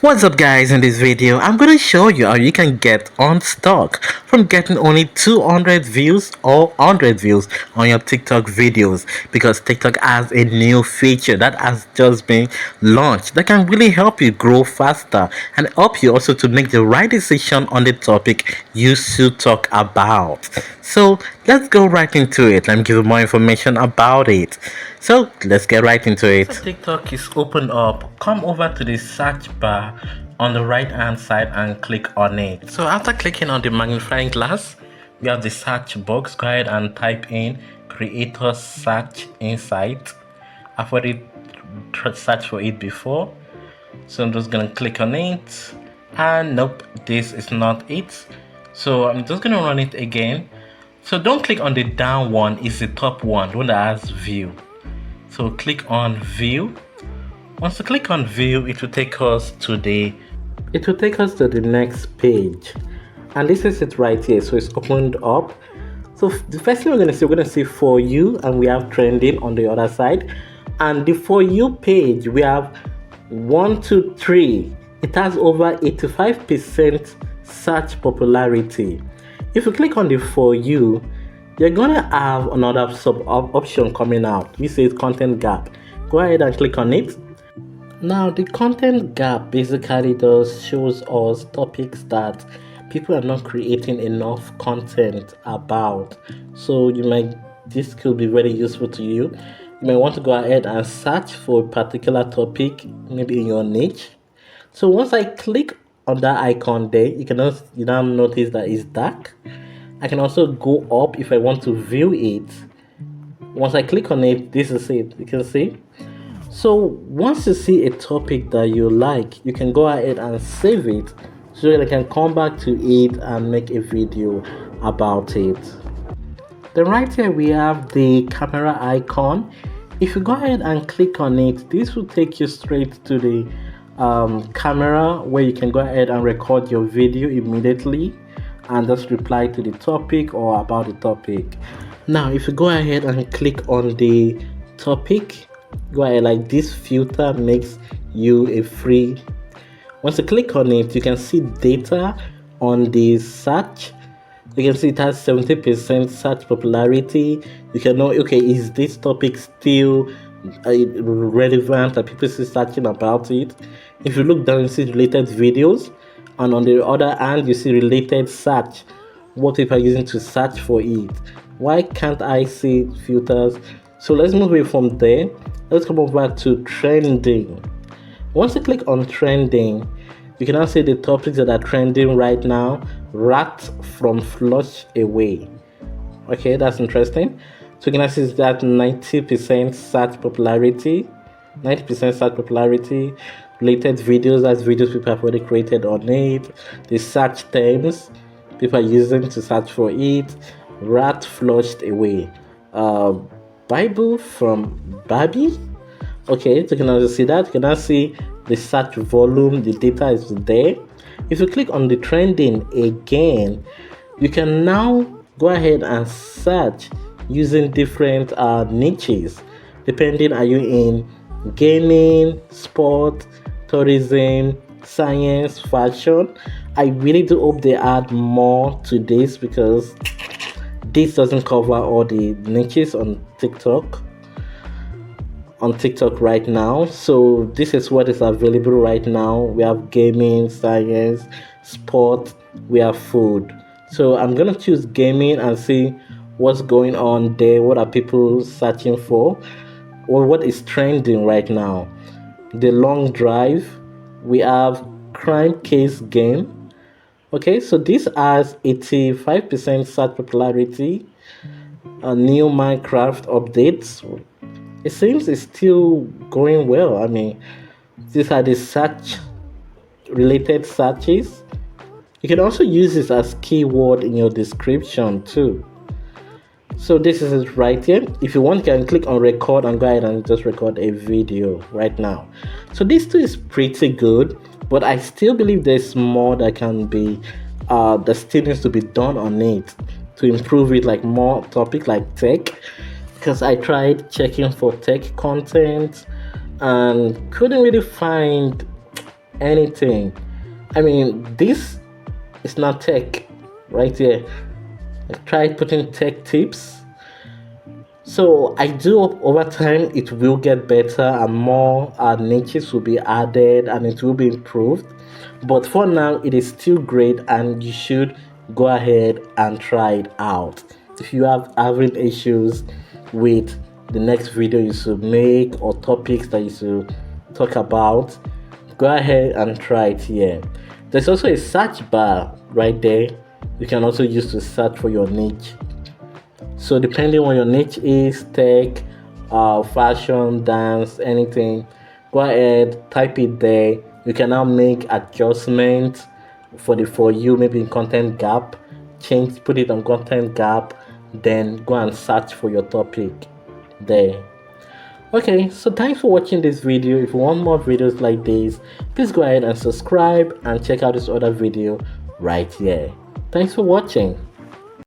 What's up guys, in this video I'm going to show you how you can get unstuck from getting only 200 views or 100 views on your TikTok videos, because TikTok has a new feature that has just been launched that can really help you grow faster and help you also to make the right decision on the topic you should talk about. So let's go right into it. Let me give you more information about it. So let's get right into it. So TikTok is open up. Come over to the search bar on the right hand side and click on it. So after clicking on the magnifying glass, we have the search box. Go ahead and type in creator search insight. I've already searched for it before, so I'm just gonna click on it, and nope, this is not it. So I'm just gonna run it again. So don't click on the down one, it's the top one, the one that has view. So click on view. Once you click on view, it will take us to the next page, and this is it right here. So it's opened up. So the first thing we're going to see for you, and we have trending on the other side. And the for you page, we have 1, 2, 3. It has over 85% search popularity. If you click on the for you, you're gonna have another sub option coming out. We say content gap. Go ahead and click on it. Now the content gap basically shows us topics that people are not creating enough content about. So this could be very useful to you. You may want to go ahead and search for a particular topic, maybe in your niche. So once I click on that icon there, you now notice that it's dark. I can also go up if I want to view it. Once I click on it, this is it. You can see. So once you see a topic that you like, you can go ahead and save it so that I can come back to it and make a video about it. Then right here we have the camera icon. If you go ahead and click on it, this will take you straight to the camera, where you can go ahead and record your video immediately and just reply to the topic or about the topic. Now if you go ahead and click on the topic, go ahead, like this filter makes you a free. Once you click on it, you can see data on the search. You can see it has 70% search popularity. You can know, okay, is this topic still relevant? Are people still searching about it? If you look down, you see related videos, and on the other hand, you see related search, what people are using to search for it. Why can't I see filters? So let's move away from there. Let's come over to trending. Once you click on trending, you can now see the topics that are trending right now. Rat from flush away. Okay, that's interesting. So you can now see that 90% search popularity. 90% search popularity. Related videos, that's videos people have already created on it. The search terms people are using to search for it. Rat flushed away. Bible from Barbie. Okay, so you can also see that. You can now see the search volume, the data is there. If you click on the trending again, you can now go ahead and search using different niches, depending, are you in gaming, sport, tourism, science, fashion. I really do hope they add more to this, because this doesn't cover all the niches on TikTok right now. So this is what is available right now. We have gaming, science, sport, we have food. So I'm gonna choose gaming and see what's going on there. What are people searching for, or what is trending right now? The long drive, we have crime case game. Okay, so this has 85% search popularity. New Minecraft updates. It seems it's still going well. I mean, these are the search related searches. You can also use this as keyword in your description too. So this is it right here. If you want, you can click on record and go ahead and just record a video right now. So this too is pretty good, but I still believe there's more that can be that still needs to be done on it to improve it, like more topic like tech, because I tried checking for tech content and couldn't really find anything. I mean, this is not tech right here. I tried putting tech tips. So I do hope over time it will get better and more niches will be added and it will be improved. But for now, it is still great and you should go ahead and try it out. If you have having issues with the next video you should make or topics that you should talk about, go ahead and try it here. There's also a search bar right there. You can also use to search for your niche. So depending on your niche is, tech, fashion, dance, anything, go ahead, type it there. You can now make adjustments for you, maybe in content gap, put it on content gap, then go and search for your topic there. Okay, so thanks for watching this video. If you want more videos like this, please go ahead and subscribe and check out this other video right here. Thanks for watching.